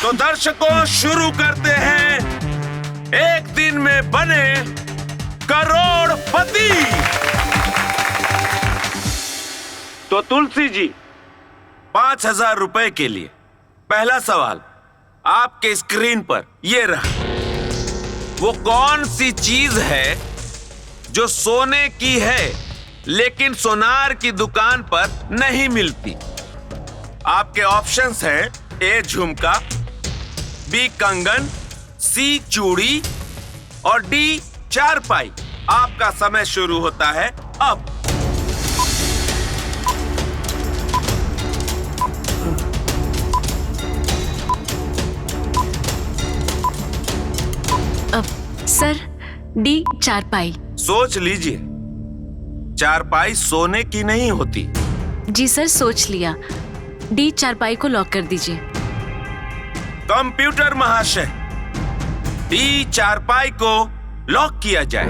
तो दर्शकों शुरू करते हैं एक दिन में बने करोड़पति। तो तुलसी जी 5,000 रुपए के लिए पहला सवाल आपके स्क्रीन पर ये रहा। वो कौन सी चीज है जो सोने की है लेकिन सोनार की दुकान पर नहीं मिलती? आपके ऑप्शंस हैं ए झुमका, बी कंगन, सी चूड़ी और डी चारपाई। आपका समय शुरू होता है अब। सर डी चारपाई। सोच लीजिए, चारपाई सोने की नहीं होती। जी सर, सोच लिया। डी चारपाई को लॉक कर दीजिए। कंप्यूटर महाशय, डी चारपाई को लॉक किया जाए।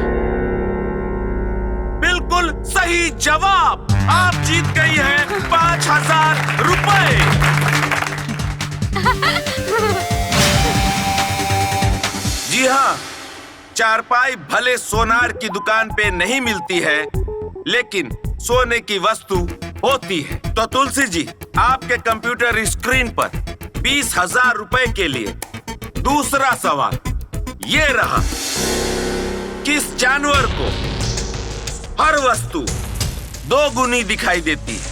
बिल्कुल सही जवाब। आप जीत गई हैं 5,000 रुपए। जी हाँ, चारपाई भले सोनार की दुकान पे नहीं मिलती है लेकिन सोने की वस्तु होती है। तो तुलसी जी, आपके कंप्यूटर स्क्रीन पर 20,000 रुपए के लिए दूसरा सवाल ये रहा। किस जानवर को हर वस्तु 2 गुनी दिखाई देती है?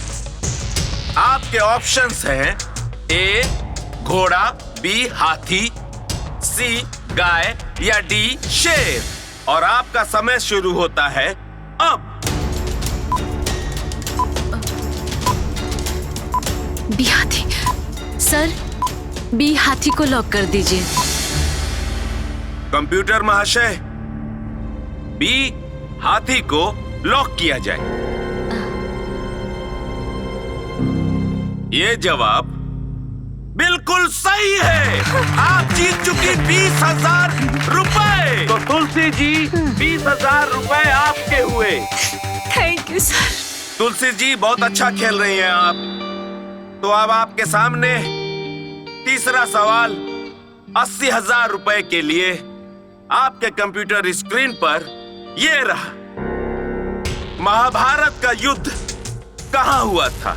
आपके ऑप्शंस हैं ए घोड़ा, बी हाथी, सी गाय या डी शेर। और आपका समय शुरू होता है अब। बी हाथी। सर बी हाथी को लॉक कर दीजिए। कंप्यूटर महाशय, बी हाथी को लॉक किया जाए। ये जवाब बिल्कुल सही है। आप जीत चुकी 20,000 रुपए। तो तुलसी जी 20,000 रुपए आपके हुए। Thank you sir. Tulsi ji बहुत अच्छा खेल रही हैं आप। तो अब आपके सामने तीसरा सवाल 80,000 रुपए के लिए आपके कंप्यूटर स्क्रीन पर ये रहा। महाभारत का युद्ध कहां हुआ था?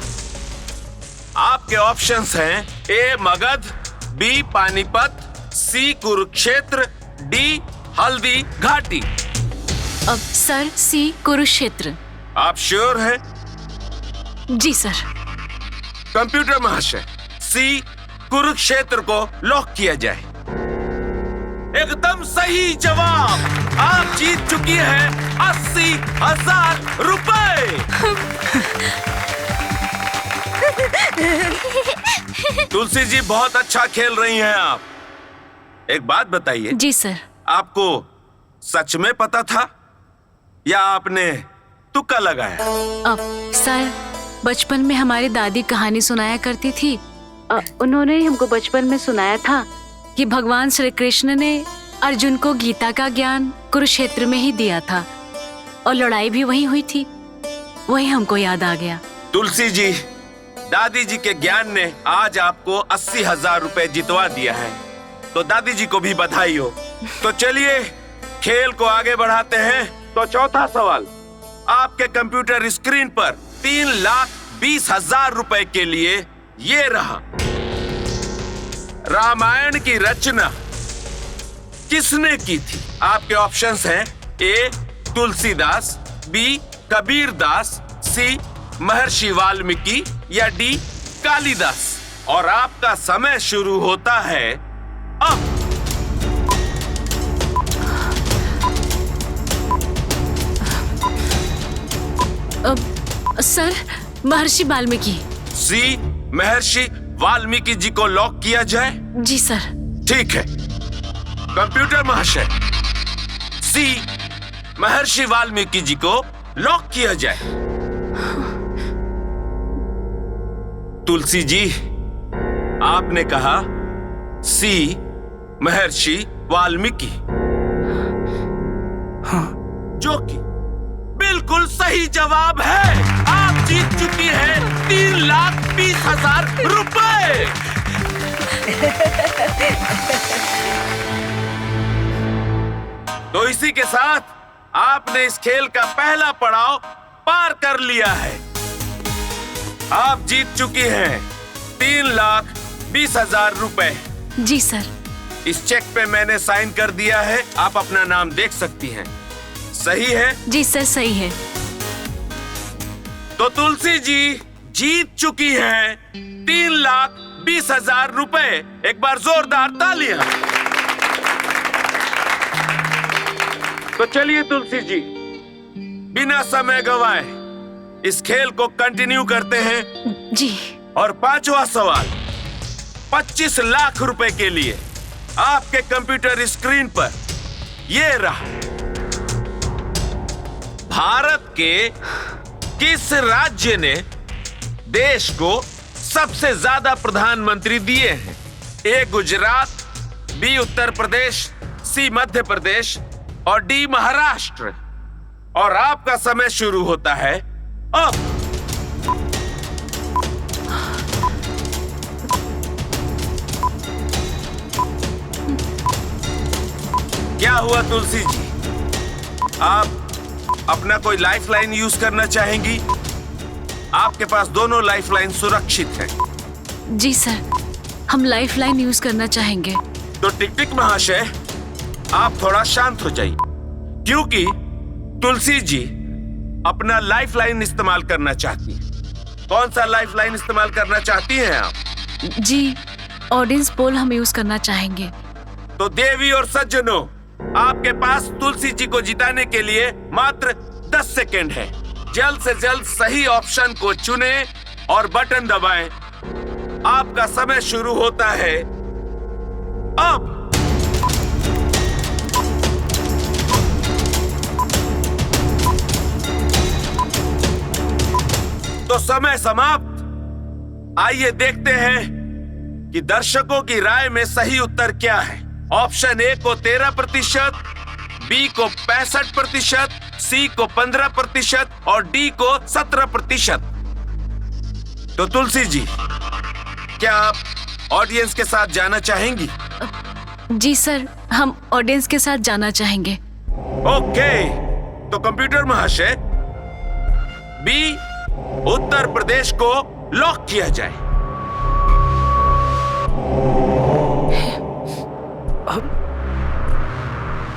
आपके ऑप्शंस हैं ए मगध, बी पानीपत, सी कुरुक्षेत्र, डी हल्दी घाटी। अब सर सी कुरुक्षेत्र। आप श्योर हैं? जी सर। कंप्यूटर महाशय, सी कुरुक्षेत्र को लॉक किया जाए। एकदम सही जवाब। आप जीत चुकी हैं 80,000 रुपए। तुलसी जी बहुत अच्छा खेल रही हैं आप। एक बात बताइए। जी सर। आपको सच में पता था या आपने तुक्का लगाया? अब सर, बचपन में हमारी दादी कहानी सुनाया करती थी। उन्होंने हमको बचपन में सुनाया था कि भगवान श्री कृष्ण ने अर्जुन को गीता का ज्ञान कुरुक्षेत्र में ही दिया था और लड़ाई भी वहीं हुई थी। वही हमको याद आ गया। तुलसी जी, दादी जी के ज्ञान ने आज आपको 80,000 रुपए जितवा दिया है, तो दादी जी को भी बधाई हो। तो चलिए खेल को आगे बढ़ाते हैं। तो चौथा सवाल आपके कंप्यूटर स्क्रीन पर 3,20,000 रुपए के लिए ये रहा। रामायण की रचना किसने की थी? आपके ऑप्शंस हैं ए तुलसीदास, बी कबीरदास, सी महर्षि वाल्मीकि या डी कालिदास। और आपका समय शुरू होता है अब। सर महर्षि वाल्मीकि। सी महर्षि वाल्मीकि जी को लॉक किया जाए। जी सर। ठीक है कंप्यूटर महाशय, सी महर्षि वाल्मीकि जी को लॉक किया जाए। तुलसी जी, आपने कहा सी महर्षि वाल्मीकि, जो कि बिल्कुल सही जवाब है। आप जीत चुकी हैं 3,20,000 रुपए। तो इसी के साथ आपने इस खेल का पहला पड़ाव पार कर लिया है। आप जीत चुकी हैं 3,20,000 रुपए। जी सर। इस चेक पे मैंने साइन कर दिया है, आप अपना नाम देख सकती हैं। सही है? जी सर, सही है। तो तुलसी जी जीत चुकी हैं 3,20,000 रुपए। एक बार जोरदार तालियां। तो चलिए तुलसी जी, बिना समय गंवाए इस खेल को कंटिन्यू करते हैं। जी। और पांचवा सवाल 25 लाख रुपए के लिए आपके कंप्यूटर स्क्रीन पर ये रहा। भारत के किस राज्य ने देश को सबसे ज्यादा प्रधानमंत्री दिए हैं? ए गुजरात, बी उत्तर प्रदेश, सी मध्य प्रदेश और डी महाराष्ट्र। और आपका समय शुरू होता है अब। क्या हुआ तुलसी जी, आप अपना कोई लाइफलाइन यूज करना चाहेंगी? आपके पास दोनों लाइफलाइन सुरक्षित हैं। जी सर, हम लाइफलाइन यूज करना चाहेंगे। तो टिक टिक महाशय, आप थोड़ा शांत हो जाइए, क्योंकि तुलसी जी अपना लाइफलाइन इस्तेमाल करना चाहती हैं। कौन सा लाइफलाइन इस्तेमाल करना चाहती हैं आप? जी, ऑडियंस पोल हम यूज करना चाहेंगे। तो देवी और सज्जनों, आपके पास तुलसी जी को जिताने के लिए मात्र 10 सेकेंड है। जल्द से जल्द सही ऑप्शन को चुनें और बटन दबाएं। आपका समय शुरू होता है अब। तो समय समाप्त। आइए देखते हैं कि दर्शकों की राय में सही उत्तर क्या है। ऑप्शन ए को 13%, बी को 65%, सी को 15% और डी को 17%। तो तुलसी जी, क्या आप ऑडियंस के साथ जाना चाहेंगी? जी सर, हम ऑडियंस के साथ जाना चाहेंगे। ओके, तो कंप्यूटर महाशय, बी उत्तर प्रदेश को लॉक किया जाए।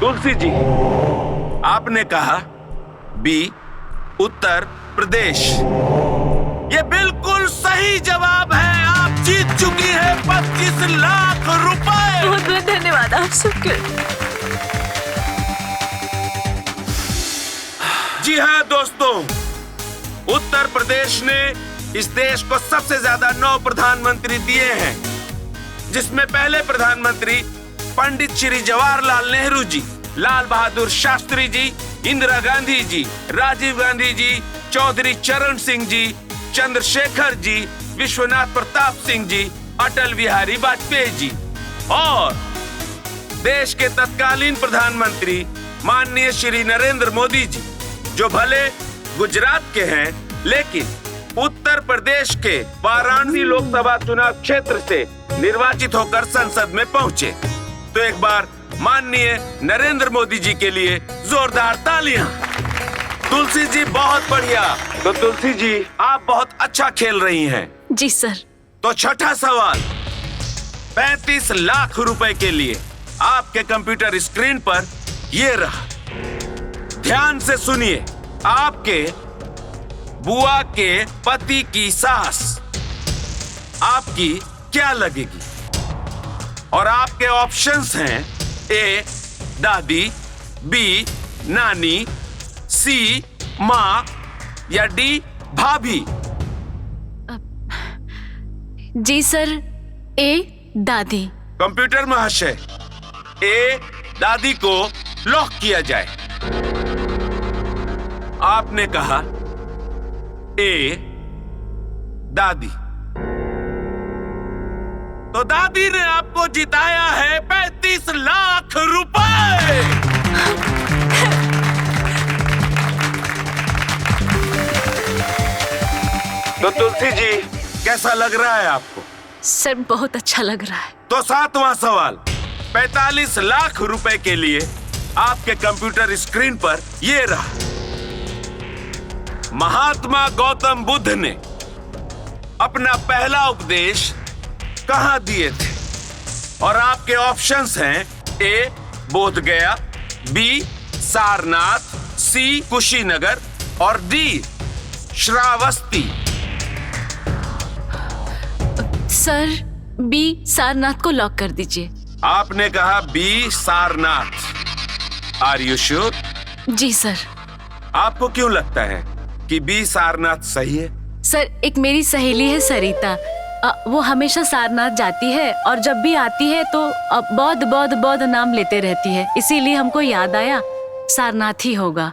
तुलसी जी, आपने कहा बी उत्तर प्रदेश। ये बिल्कुल सही जवाब है। आप जीत चुकी है 25 लाख रुपए। बहुत बहुत धन्यवाद आप सबके। जी हाँ दोस्तों, उत्तर प्रदेश ने इस देश को सबसे ज्यादा 9 प्रधानमंत्री दिए हैं, जिसमें पहले प्रधानमंत्री पंडित श्री जवाहरलाल नेहरू जी, लाल बहादुर शास्त्री जी, इंदिरा गांधी जी, राजीव गांधी जी, चौधरी चरण सिंह जी, चंद्रशेखर जी, विश्वनाथ प्रताप सिंह जी, अटल बिहारी वाजपेयी जी और देश के तत्कालीन प्रधानमंत्री माननीय श्री नरेंद्र मोदी जी, जो भले गुजरात के हैं लेकिन उत्तर प्रदेश के वाराणसी लोकसभा चुनाव क्षेत्र से निर्वाचित होकर संसद में पहुंचे। तो एक बार माननीय नरेंद्र मोदी जी के लिए जोरदार तालियां। तुलसी जी बहुत बढ़िया। तो तुलसी जी, आप बहुत अच्छा खेल रही हैं। जी सर। तो छठा सवाल 35 लाख रुपए के लिए आपके कंप्यूटर स्क्रीन पर ये रहा। ध्यान से सुनिए। आपके बुआ के पति की सास आपकी क्या लगेगी? और आपके ऑप्शंस हैं ए दादी, बी नानी, सी माँ या डी भाभी। जी सर, ए दादी। कंप्यूटर महाशय, ए दादी को लॉक किया जाए। आपने कहा ए दादी। तो दादी ने आपको जिताया है 35 लाख रुपए। तो तुलसी जी, कैसा लग रहा है आपको? सर बहुत अच्छा लग रहा है। तो 7वां सवाल 45 लाख रुपए के लिए आपके कंप्यूटर स्क्रीन पर ये रहा। महात्मा गौतम बुद्ध ने अपना पहला उपदेश कहां दिए थे? और आपके ऑप्शंस हैं A Bodhgaya, B Sarnath, C Kushinagar और D Shravasti. Sir B Sarnath को लॉक कर दीजिए। आपने कहा B Sarnath. Are you sure? जी सर। आपको क्यों लगता है कि बी सारनाथ सही है? सर एक मेरी सहेली है सरिता, वो हमेशा सारनाथ जाती है और जब भी आती है तो बौद्ध बौद्ध बौद्ध नाम लेते रहती है, इसीलिए हमको याद आया सारनाथ ही होगा,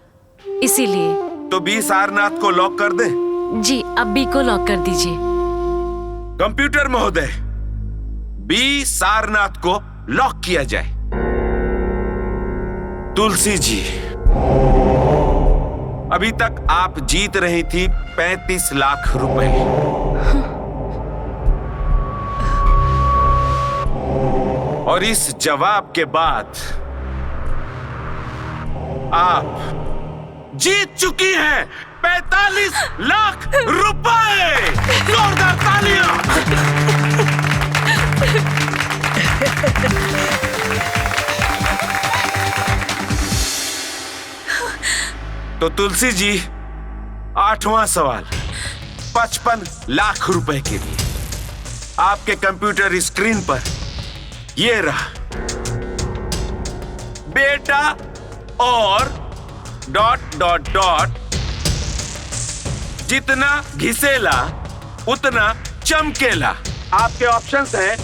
इसीलिए। तो बी सारनाथ को लॉक कर दे? जी अब बी को लॉक कर दीजिए। कंप्यूटर महोदय, बी सारनाथ को लॉक किया जाए। तुलसी जी, अभी तक आप जीत रही थी 35 लाख रुपए। और इस जवाब के बाद आप जीत चुकी हैं 45 लाख रुपए। जोरदार तालियां। तो तुलसी जी, 8वां सवाल 55 लाख रुपए के लिए आपके कंप्यूटर स्क्रीन पर ये रहा। बेटा और ... जितना घिसेला उतना चमकेला। आपके ऑप्शंस हैं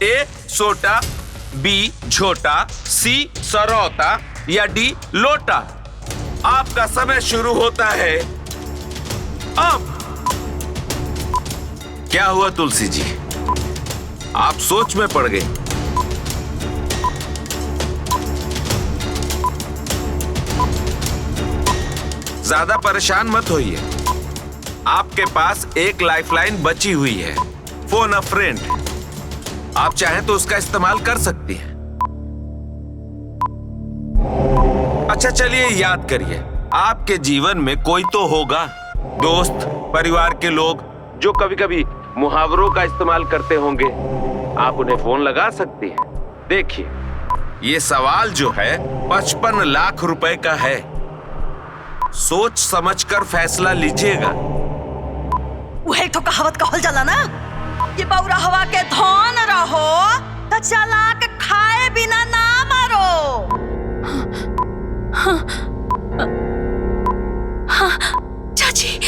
ए सोटा, बी झोटा, सी सरौता या डी लोटा। आपका समय शुरू होता है अब। क्या हुआ तुलसी जी, आप सोच में पड़ गए? ज्यादा परेशान मत होइए, आपके पास एक लाइफलाइन बची हुई है, फोन अ फ्रेंड। आप चाहें तो उसका इस्तेमाल कर सकती हैं। अच्छा चलिए याद करिए, आपके जीवन में कोई तो होगा, दोस्त, परिवार के लोग जो कभी कभी मुहावरों का इस्तेमाल करते होंगे। आप उन्हें फोन लगा सकती हैं। देखिए, ये सवाल जो है 55 लाख रुपए का है। सोच समझकर फैसला लीजिएगा। वही तो कहावत कहल जाला ना, ये बौरा हवा के धन रहो तो चला के खाए बिना ना मरो। हाँ, चाची,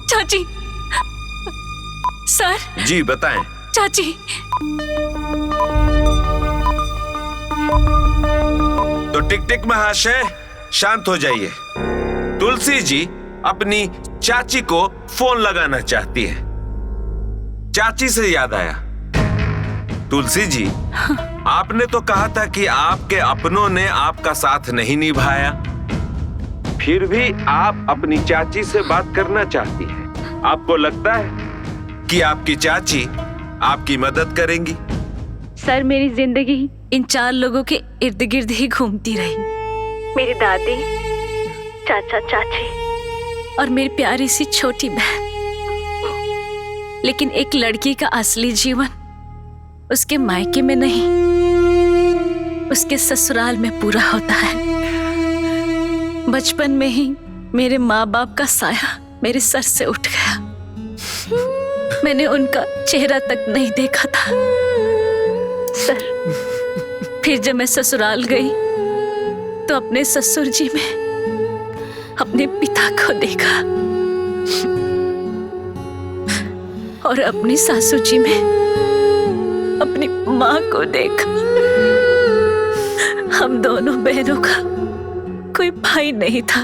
चाची, सर। जी बताएं। चाची। तो टिक टिक महाशय शांत हो जाइए। तुलसी जी अपनी चाची को फोन लगाना चाहती है। चाची से याद आया, तुलसी जी आपने तो कहा था कि आपके अपनों ने आपका साथ नहीं निभाया, फिर भी आप अपनी चाची से बात करना चाहती हैं। आपको लगता है कि आपकी चाची आपकी मदद करेंगी? सर मेरी जिंदगी इन 4 लोगों के इर्द गिर्द ही घूमती रही। मेरी दादी, चाचा चाची और मेरी प्यारी सी छोटी बहन। लेकिन एक लड़की का असली जीवन उसके मायके में नहीं, उसके ससुराल में पूरा होता है। बचपन में ही मेरे माँ बाप का साया मेरे सर से उठ गया। मैंने उनका चेहरा तक नहीं देखा था सर। फिर जब मैं ससुराल गई तो अपने ससुर जी में अपने पिता को देखा और अपनी सासू जी में अपनी माँ को देखा। हम दोनों बहनों का कोई भाई नहीं था।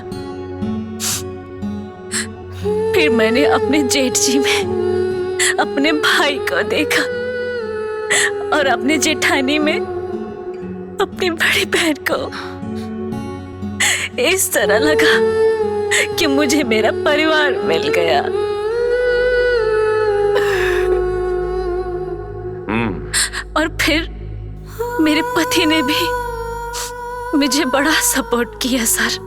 फिर मैंने अपने जेठ जी में अपने भाई को देखा और अपने जेठानी में अपनी बड़ी बहन को। इस तरह लगा कि मुझे मेरा परिवार मिल गया। और फिर मेरे पति ने भी मुझे बड़ा सपोर्ट किया सर।